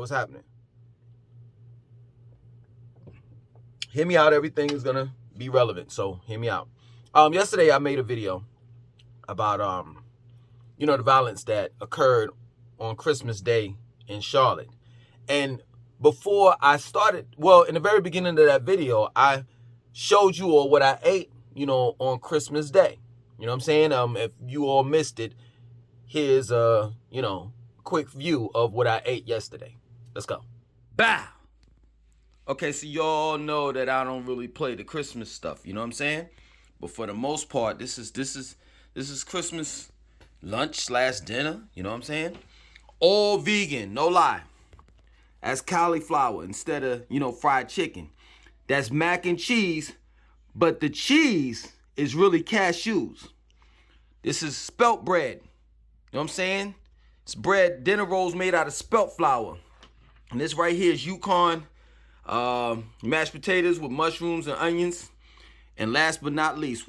what's happening? Hear me out. Everything is gonna be relevant, so hear me out. Yesterday I made a video about the violence that occurred on Christmas Day in Charlotte. And before I started, in the very beginning of that video, I showed you all what I ate, on Christmas Day. You know what I'm saying? If you all missed it, here's a, quick view of what I ate yesterday. Let's go. Bow. Okay, so y'all know that I don't really play the Christmas stuff, you know what I'm saying? But for the most part, this is Christmas lunch / dinner, you know what I'm saying? All vegan, no lie. That's cauliflower instead of, fried chicken. That's mac and cheese, but the cheese is really cashews. This is spelt bread. You know what I'm saying? It's bread, dinner rolls made out of spelt flour. And this right here is Yukon mashed potatoes with mushrooms and onions. And last but not least,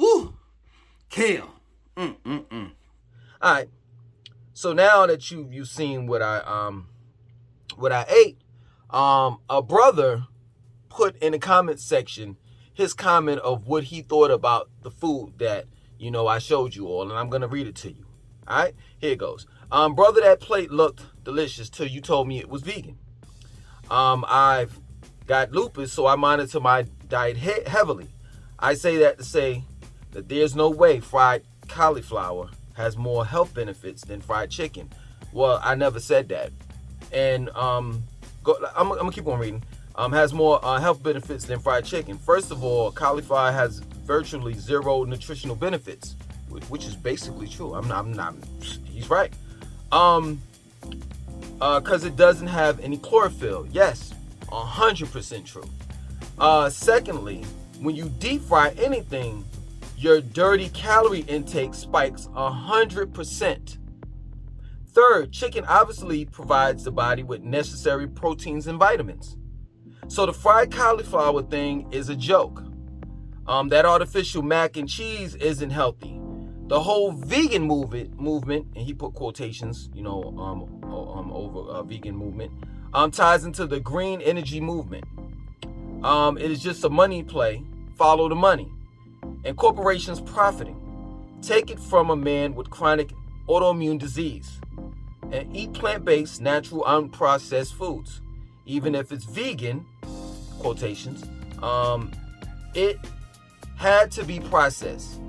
kale. All right. So now that you've seen what I ate, a brother put in the comment section his comment of what he thought about the food that I showed you all, and I'm gonna read it to you. All right, here it goes. Brother, that plate looked delicious till you told me it was vegan. I've got lupus, so I monitor my diet heavily. I say that to say that there's no way fried cauliflower has more health benefits than fried chicken. Well, I never said that. And I'm gonna keep on reading. Has more health benefits than fried chicken. First of all, cauliflower has virtually zero nutritional benefits, which is basically true. I'm not. He's right. Because it doesn't have any chlorophyll. Yes, 100% true. Secondly, when you deep fry anything, your dirty calorie intake spikes 100%. Third, chicken obviously provides the body with necessary proteins and vitamins. So the fried cauliflower thing is a joke. That artificial mac and cheese isn't healthy. The whole vegan movement, and he put quotations, over vegan movement, ties into the green energy movement. It is just a money play. Follow the money. And corporations profiting. Take it from a man with chronic autoimmune disease. And eat plant-based, natural, unprocessed foods. Even if it's vegan, quotations, it had to be processed.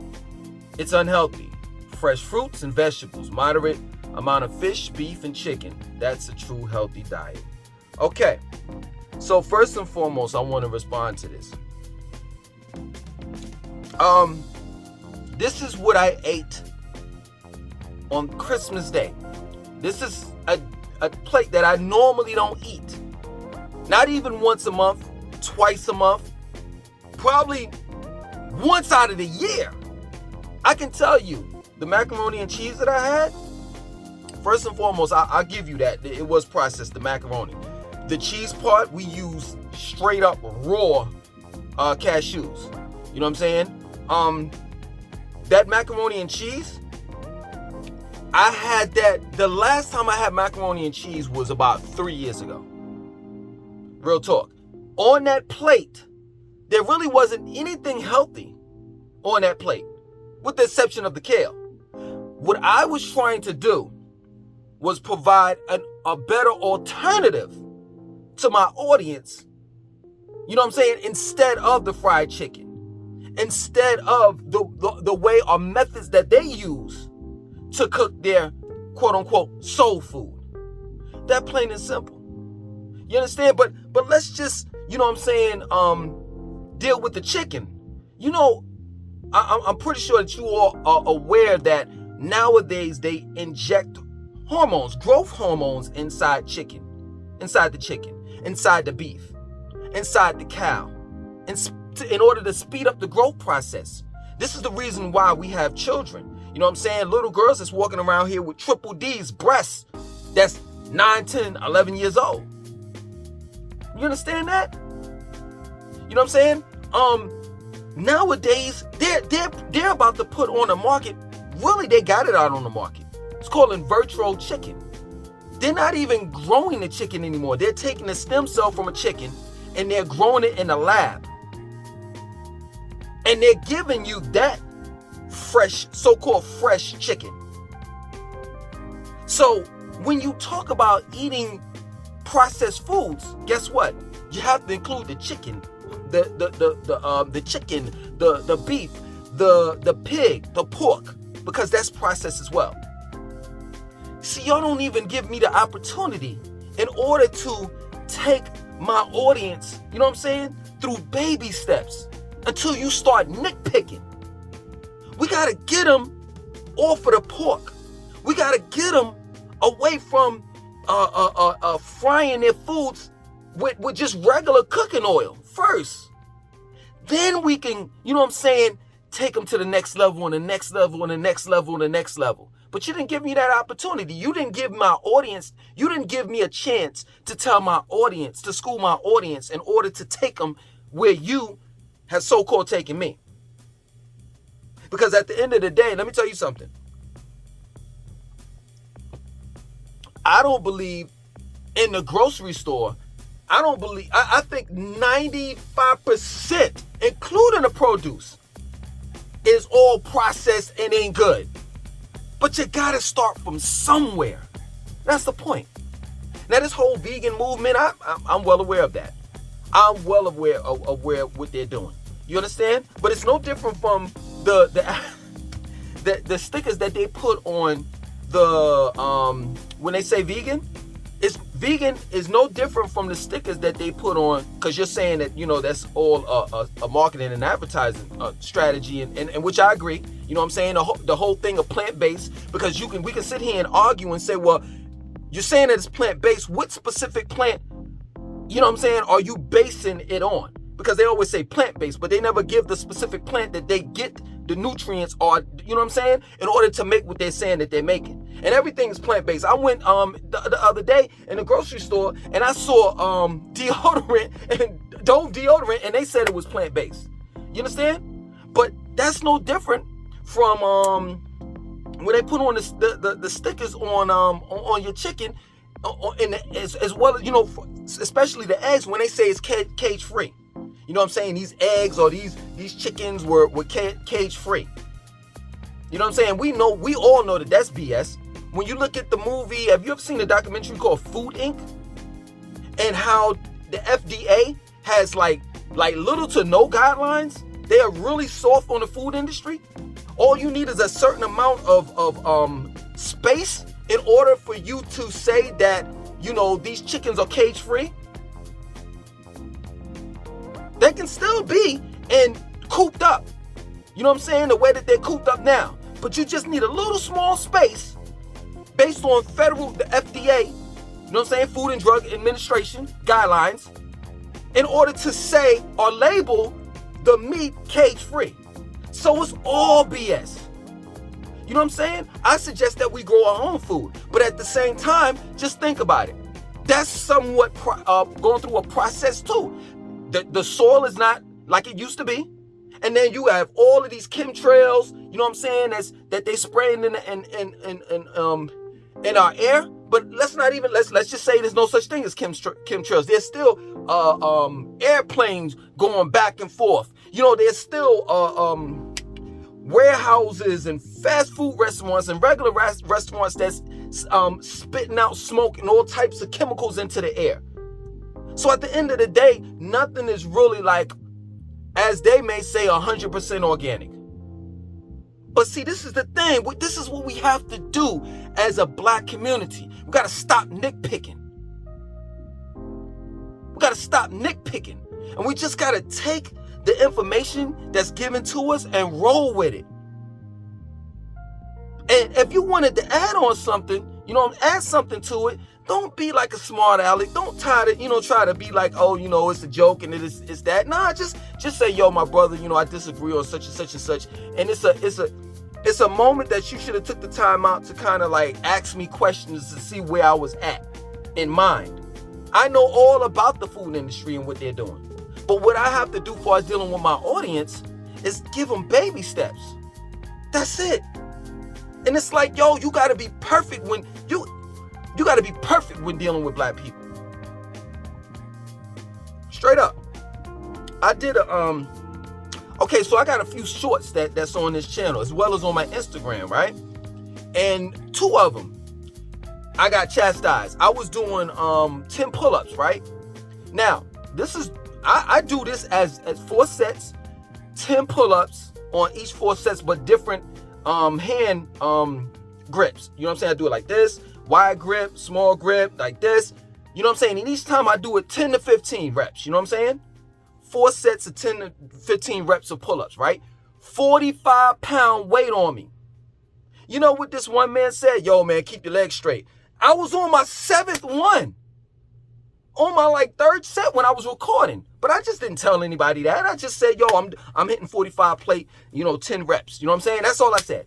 It's unhealthy. Fresh fruits and vegetables, moderate amount of fish, beef, and chicken. That's a true healthy diet. Okay, so first and foremost, I want to respond to this. This is what I ate on Christmas Day. This is a plate that I normally don't eat. Not even once a month, twice a month, probably once out of the year. I can tell you, the macaroni and cheese that I had, first and foremost, I'll give you that. It was processed, the macaroni. The cheese part, we use straight up raw cashews. You know what I'm saying? That macaroni and cheese, I had that, the last time I had macaroni and cheese was about 3 years ago. Real talk. On that plate, there really wasn't anything healthy on that plate, with the exception of the kale. What I was trying to do was provide a better alternative to my audience, you know what I'm saying, instead of the fried chicken, instead of the way or methods that they use to cook their quote-unquote soul food. That plain and simple. You understand? But let's just, you know what I'm saying, deal with the chicken. I'm pretty sure that you all are aware that nowadays they inject hormones, growth hormones inside the chicken, inside the beef, inside the cow, in order to speed up the growth process. This is the reason why we have children. You know what I'm saying? Little girls that's walking around here with triple D's breasts that's 9, 10, 11 years old. You understand that? You know what I'm saying? Nowadays, they're about to put on the market. Really, they got it out on the market. It's called in vitro chicken. They're not even growing the chicken anymore. They're taking a stem cell from a chicken and they're growing it in a lab. And they're giving you that fresh, so-called fresh chicken. So when you talk about eating processed foods, guess what? You have to include the chicken, the chicken, the beef, the pig, the pork, because that's processed as well. See, y'all don't even give me the opportunity in order to take my audience, you know what I'm saying, through baby steps until you start nitpicking. We got to get them off of the pork. We got to get them away from frying their foods with just regular cooking oil first. Then we can, you know what I'm saying, take them to the next level and the next level and the next level and the next level. But you didn't give me that opportunity. You didn't give my audience, you didn't give me a chance to tell my audience, to school my audience in order to take them where you have so-called taken me. Because at the end of the day, let me tell you something. I don't believe in the grocery store. I think 95%, including the produce, is all processed and ain't good. But you gotta start from somewhere. That's the point. Now this whole vegan movement, I'm well aware of that. I'm well aware of what they're doing. You understand? But it's no different from the stickers that they put on the when they say vegan. Vegan is no different from the stickers that they put on, because you're saying that, you know, that's all a marketing and advertising strategy, and which I agree. You know what I'm saying? The whole thing of plant-based, because we can sit here and argue and say, well, you're saying that it's plant-based. What specific plant, you know what I'm saying, are you basing it on? Because they always say plant-based, but they never give the specific plant that they get the nutrients, or, you know what I'm saying, in order to make what they're saying that they're making. And everything is plant-based. I went the other day in the grocery store and I saw deodorant and Dove deodorant, and they said it was plant-based. You understand? But that's no different from when they put on the stickers on your chicken, as well as, you know, especially the eggs, when they say it's cage-free. You know what I'm saying? These eggs or these chickens were cage-free. You know what I'm saying? We all know that that's BS. When you look at the movie, have you ever seen a documentary called Food Inc? And how the FDA has like little to no guidelines? They are really soft on the food industry. All you need is a certain amount of space in order for you to say that, you know, these chickens are cage-free. They can still be and cooped up. You know what I'm saying? The way that they're cooped up now. But you just need a little small space based on the FDA, you know what I'm saying, Food and Drug Administration guidelines, in order to say or label the meat cage-free. So it's all BS. You know what I'm saying? I suggest that we grow our own food. But at the same time, just think about it. That's somewhat going through a process too. The soil is not like it used to be. And then you have all of these chemtrails, you know what I'm saying, that they spraying in our air. But let's just say there's no such thing as chemtrails. There's still airplanes going back and forth. You know, there's still warehouses and fast food restaurants and regular restaurants that's spitting out smoke and all types of chemicals into the air. So at the end of the day, nothing is really, like, as they may say, 100% organic. But see, this is the thing. This is what we have to do as a black community. We got to stop nitpicking. We got to stop nitpicking. And we just got to take the information that's given to us and roll with it. And if you wanted to add on something, you know, add something to it, don't be like a smart aleck. Don't try to be like, oh, you know, it's a joke and it's that. Nah, just say, yo, my brother, you know, I disagree on such and such and such. And it's a moment that you should have took the time out to kind of like ask me questions to see where I was at in mind. I know all about the food industry and what they're doing. But what I have to do for dealing with my audience is give them baby steps. That's it. And it's like, yo, you got to be perfect when You got to be perfect when dealing with black people. Straight up. I did a okay, so I got a few shorts that's on this channel as well as on my Instagram, right? And 2 of them I got chastised. I was doing 10 pull-ups, right? Now, this is I do this as 4 sets, 10 pull-ups on each 4 sets, but different hand grips. You know what I'm saying? I do it like this, wide grip, small grip, like this. You know what I'm saying? And each time I do it 10 to 15 reps. You know what I'm saying? 4 sets of 10 to 15 reps of pull-ups, right? 45-pound weight on me. You know what this one man said? Yo, man, keep your legs straight. I was on my 7th one. On my 3rd set when I was recording. But I just didn't tell anybody that. I just said, yo, I'm hitting 45 plate, 10 reps. You know what I'm saying? That's all I said.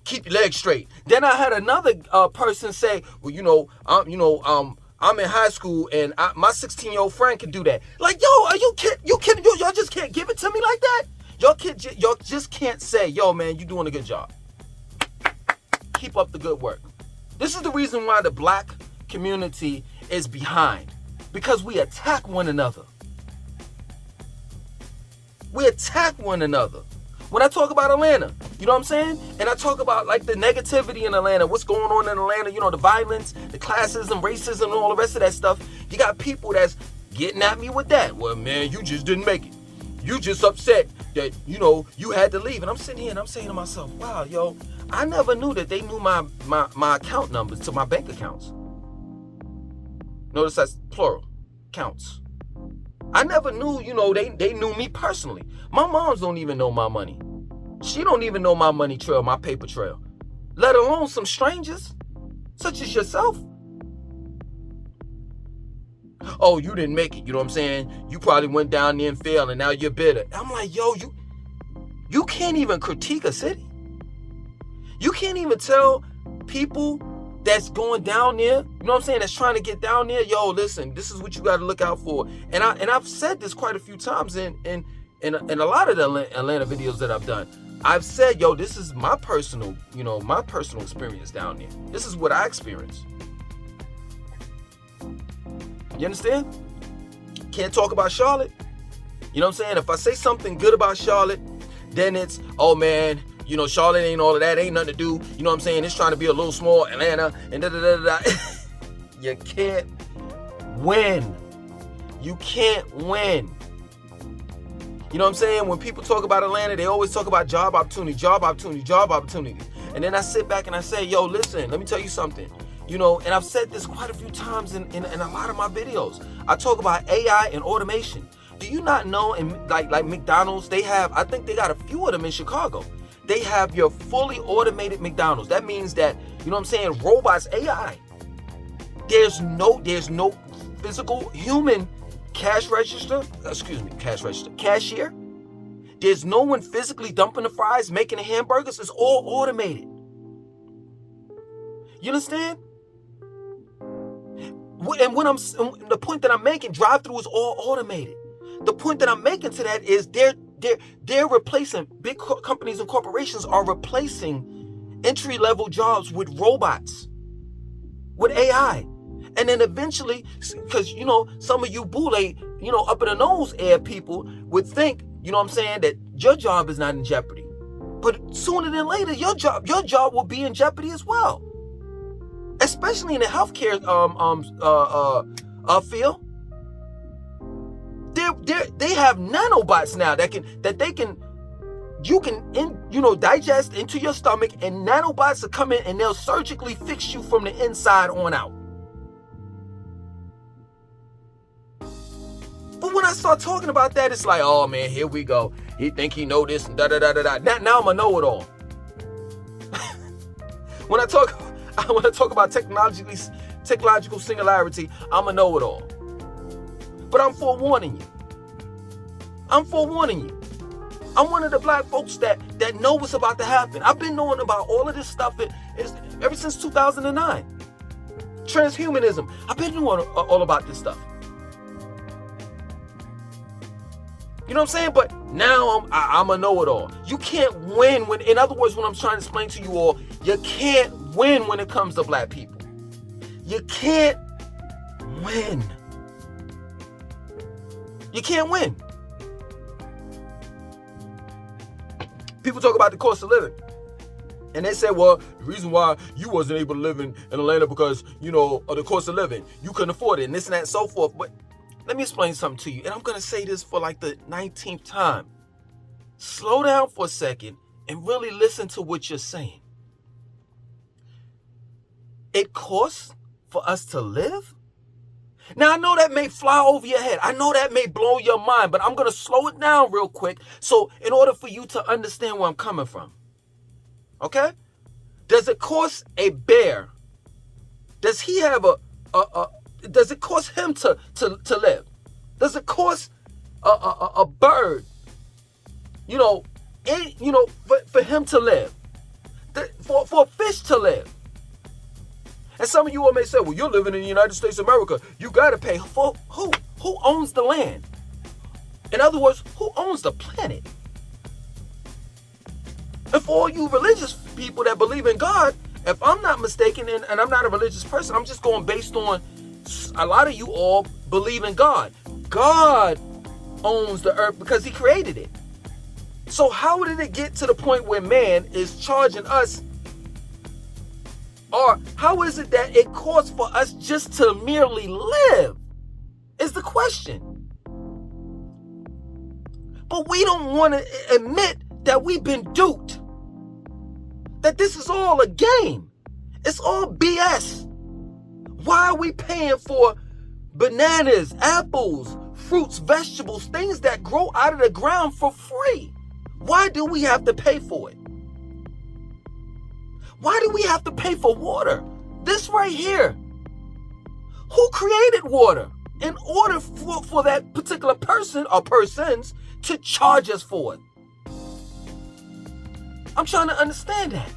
Keep your legs straight. Then I had another person say, well, I'm in high school and my 16-year-old friend can do that. Like, yo, are you kidding? Y'all just can't give it to me like that? Y'all just can't say, yo, man, you doing a good job. Keep up the good work. This is the reason why the black community is behind, because we attack one another. We attack one another. When I talk about Atlanta, you know what I'm saying? And I talk about the negativity in Atlanta, what's going on in Atlanta, the violence, the classism, racism, and all the rest of that stuff. You got people that's getting at me with that. Well, man, you just didn't make it. You just upset that, you had to leave. And I'm sitting here and I'm saying to myself, wow, yo, I never knew that they knew my account numbers to my bank accounts. Notice that's plural, counts. I never knew, they knew me personally. My moms don't even know my money. She don't even know my money trail, my paper trail. Let alone some strangers, such as yourself. Oh, you didn't make it, you know what I'm saying? You probably went down there and failed and now you're bitter. I'm like, yo, you can't even critique a city. You can't even tell people that's going down there, you know what I'm saying, that's trying to get down there, yo, listen, this is what you got to look out for. And I've said this quite a few times in a lot of the Atlanta videos that I've done. I've said, yo, this is my personal experience down there. This is what I experienced. You understand? Can't talk about Charlotte. You know what I'm saying? If I say something good about Charlotte, then it's, oh man, Charlotte ain't all of that, ain't nothing to do. You know what I'm saying? It's trying to be a little small Atlanta and da-da-da-da-da. You can't win. You can't win. You know what I'm saying? When people talk about Atlanta, they always talk about job opportunity. And then I sit back and I say, yo, listen, let me tell you something. And I've said this quite a few times in a lot of my videos. I talk about AI and automation. Do you not know, in like McDonald's, I think they got a few of them in Chicago. They have your fully automated McDonald's. That means that, you know what I'm saying, robots, AI. There's no physical human cashier. There's no one physically dumping the fries, making the hamburgers. It's all automated. You understand? And the point that I'm making, drive-through is all automated. The point that I'm making to that is they're replacing, big companies and corporations are replacing entry-level jobs with robots, with AI. And then eventually, because, some of you boule, up in the nose air people would think, you know what I'm saying, that your job is not in jeopardy. But sooner than later, your job will be in jeopardy as well. Especially in the healthcare field. They have nanobots now you can digest into your stomach, and nanobots will come in and they'll surgically fix you from the inside on out. But when I start talking about that, it's like, oh man, here we go. He think he know this and da da da da da. Now I'm a know-it-all. When I talk about technological singularity, I'm a know-it-all. But I'm forewarning you. I'm one of the black folks that know what's about to happen. I've been knowing about all of this stuff ever since 2009. Transhumanism. I've been knowing all about this stuff. You know what I'm saying? But now I'm a know-it-all. You can't win in other words, what I'm trying to explain to you all, you can't win when it comes to black people. You can't win. You can't win. People talk about the cost of living. And they say, well, the reason why you wasn't able to live in Atlanta because, of the cost of living. You couldn't afford it and this and that and so forth. But let me explain something to you. And I'm going to say this for like the 19th time. Slow down for a second and really listen to what you're saying. It costs for us to live? Now, I know that may fly over your head. I know that may blow your mind, but I'm going to slow it down real quick. So in order for you to understand where I'm coming from. Okay? Does it cost a bear? Does he have does it cost him to live? Does it cost a bird, for him to live? For a fish to live? And some of you all may say, well, you're living in the United States of America. You got to pay. For who? Who owns the land? In other words, who owns the planet? And for all you religious people that believe in God, if I'm not mistaken, and I'm not a religious person, I'm just going based on a lot of you all believe in God. God owns the earth because he created it. So how did it get to the point where man is charging us? Or how is it that it costs for us just to merely live? Is the question. But we don't want to admit that we've been duped. That this is all a game. It's all BS. Why are we paying for bananas, apples, fruits, vegetables, things that grow out of the ground for free? Why do we have to pay for it? Why do we have to pay for water? This right here. Who created water in order for that particular person or persons to charge us for it? I'm trying to understand that.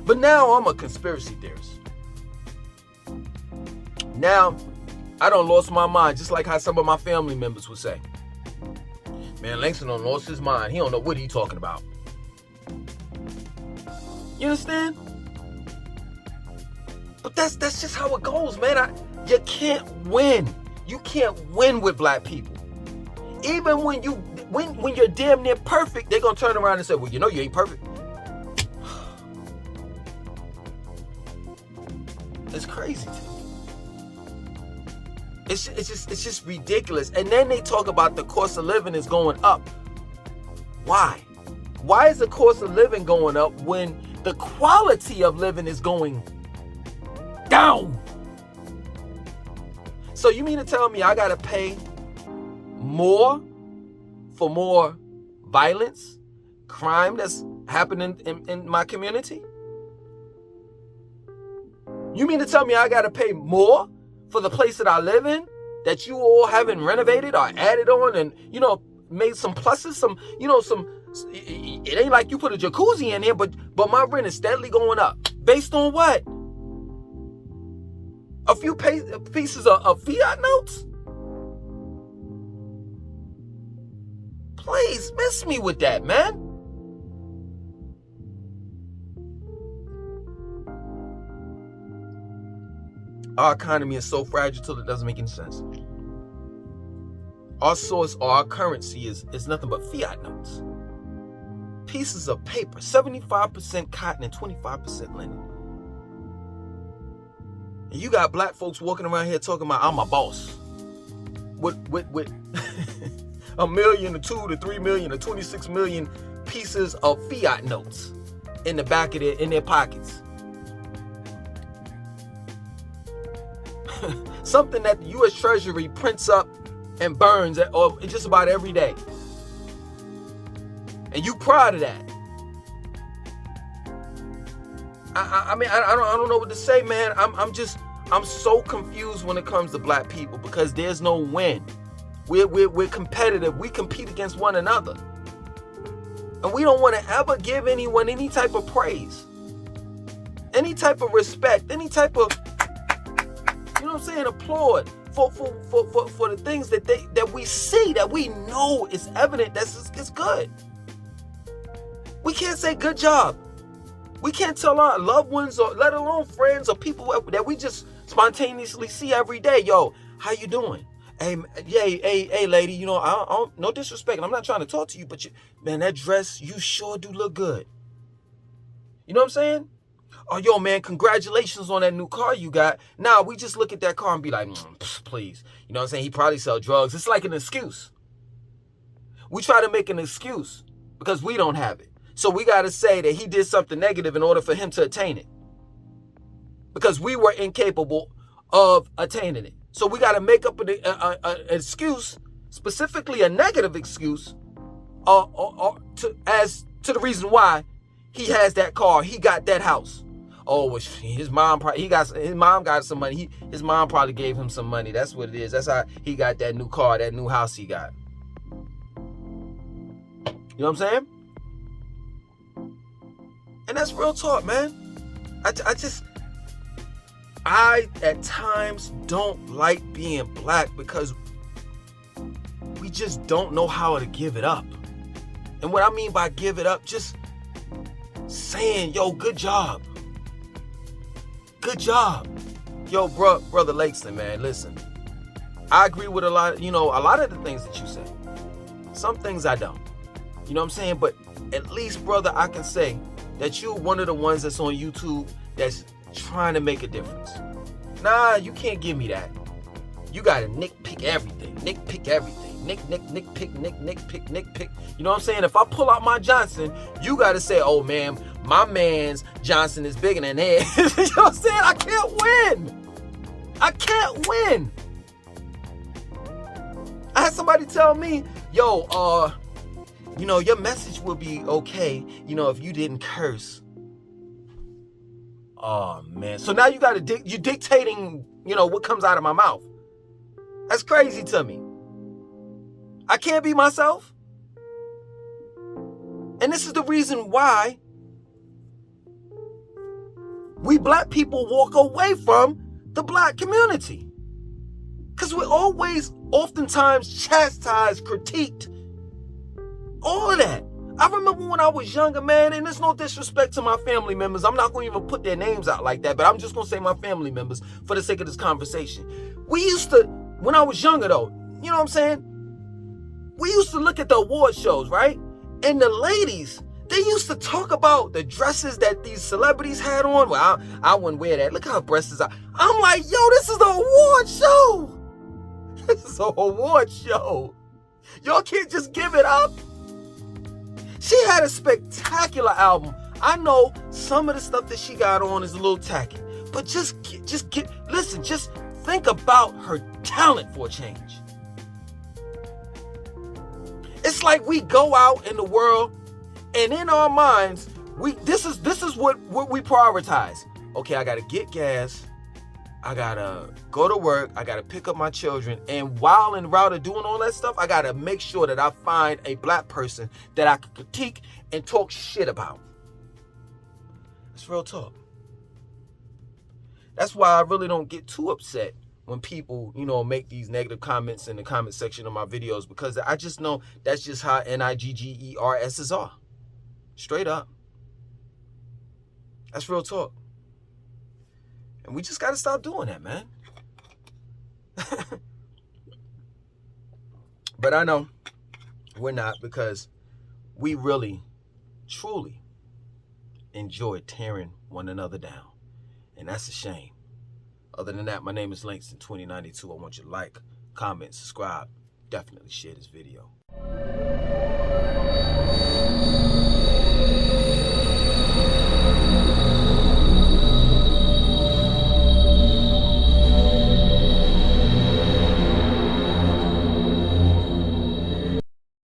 But now I'm a conspiracy theorist. Now, I done lost my mind, just like how some of my family members would say. Man, Langston done lost his mind. He don't know what he talking about. You understand? But that's just how it goes, man. You can't win. You can't win with black people. Even when you're damn near perfect, they're gonna turn around and say, well, you ain't perfect. It's crazy to me. It's just ridiculous. And then they talk about the cost of living is going up. Why? Why is the cost of living going up when the quality of living is going down? So you mean to tell me I gotta pay more for more violence, crime that's happening in my community? You mean to tell me I gotta pay more for the place that I live in that you all haven't renovated or added on and, made some pluses, some, it ain't like you put a jacuzzi in here, but my rent is steadily going up. Based on what? A few pieces of fiat notes? Please, miss me with that, man. Our economy is so fragile till it doesn't make any sense. Our source or our currency is nothing but fiat notes. Pieces of paper, 75% cotton and 25% linen. And you got black folks walking around here talking about, I'm a boss. With $1 million to 2 to 3 million to 26 million pieces of fiat notes in the back of in their pockets. Something that the U.S. Treasury prints up and burns just about every day. And you proud of that. I don't know what to say, man. I'm so confused when it comes to black people because there's no win. We're competitive. We compete against one another. And we don't want to ever give anyone any type of praise, any type of respect, any type of, applaud for the things that we see, that we know is evident, it's good. We can't say good job. We can't tell our loved ones, or let alone friends or people that we just spontaneously see every day. Yo, how you doing? Hey, hey, lady, you know, I don't, no disrespect. I'm not trying to talk to you, but man, that dress, you sure do look good. You know what I'm saying? Oh, yo, man, congratulations on that new car you got. Now, we just look at that car and be like, please. You know what I'm saying? He probably sell drugs. It's like an excuse. We try to make an excuse because we don't have it. So we got to say that he did something negative in order for him to attain it, because we were incapable of attaining it. So we got to make up an excuse, specifically a negative excuse, as to the reason why he has that car, he got that house. Oh, his mom got some money. His mom probably gave him some money. That's what it is. That's how he got that new car, that new house he got. You know what I'm saying? And that's real talk, man. I at times don't like being black because we just don't know how to give it up. And what I mean by give it up, just saying, yo, good job. Good job. Yo, brother Langston, man, listen. I agree with a lot of the things that you say. Some things I don't. You know what I'm saying? But at least, brother, I can say that you're one of the ones that's on YouTube that's trying to make a difference. Nah, you can't give me that. You gotta nitpick everything. Nitpick everything. Nitpick. You know what I'm saying? If I pull out my Johnson, you gotta say, oh man, my man's Johnson is bigger than his. You know what I'm saying? I can't win. I had somebody tell me, yo, you know, your message would be okay, you know, if you didn't curse. Oh, man. So now you you're dictating, you know, what comes out of my mouth. That's crazy to me. I can't be myself. And this is the reason why we black people walk away from the black community. Because we're always, oftentimes, chastised, critiqued. All of that. I remember when I was younger, man, and there's no disrespect to my family members. I'm not going to even put their names out like that, but I'm just going to say my family members for the sake of this conversation. We used to, when I was younger though, you know what I'm saying? We used to look at the award shows, right? And the ladies, they used to talk about the dresses that these celebrities had on. Well, I wouldn't wear that. Look how her breasts are. I'm like, yo, this is the award show. This is an award show. Y'all can't just give it up. She had a spectacular album. I know some of the stuff that she got on is a little tacky, but just think about her talent for a change. It's like we go out in the world, and in our minds, this is what we prioritize. Okay, I gotta get gas. I gotta go to work. I gotta pick up my children. And while en route of doing all that stuff, I gotta make sure that I find a black person that I can critique and talk shit about. It's real talk. That's why I really don't get too upset when people, you know, make these negative comments in the comment section of my videos, because I just know that's just how NIGGERSs are. Straight up. That's real talk. And we just got to stop doing that, man. But I know we're not, because we really, truly enjoy tearing one another down. And that's a shame. Other than that, my name is Langston 2092. I want you to like, comment, subscribe. Definitely share this video.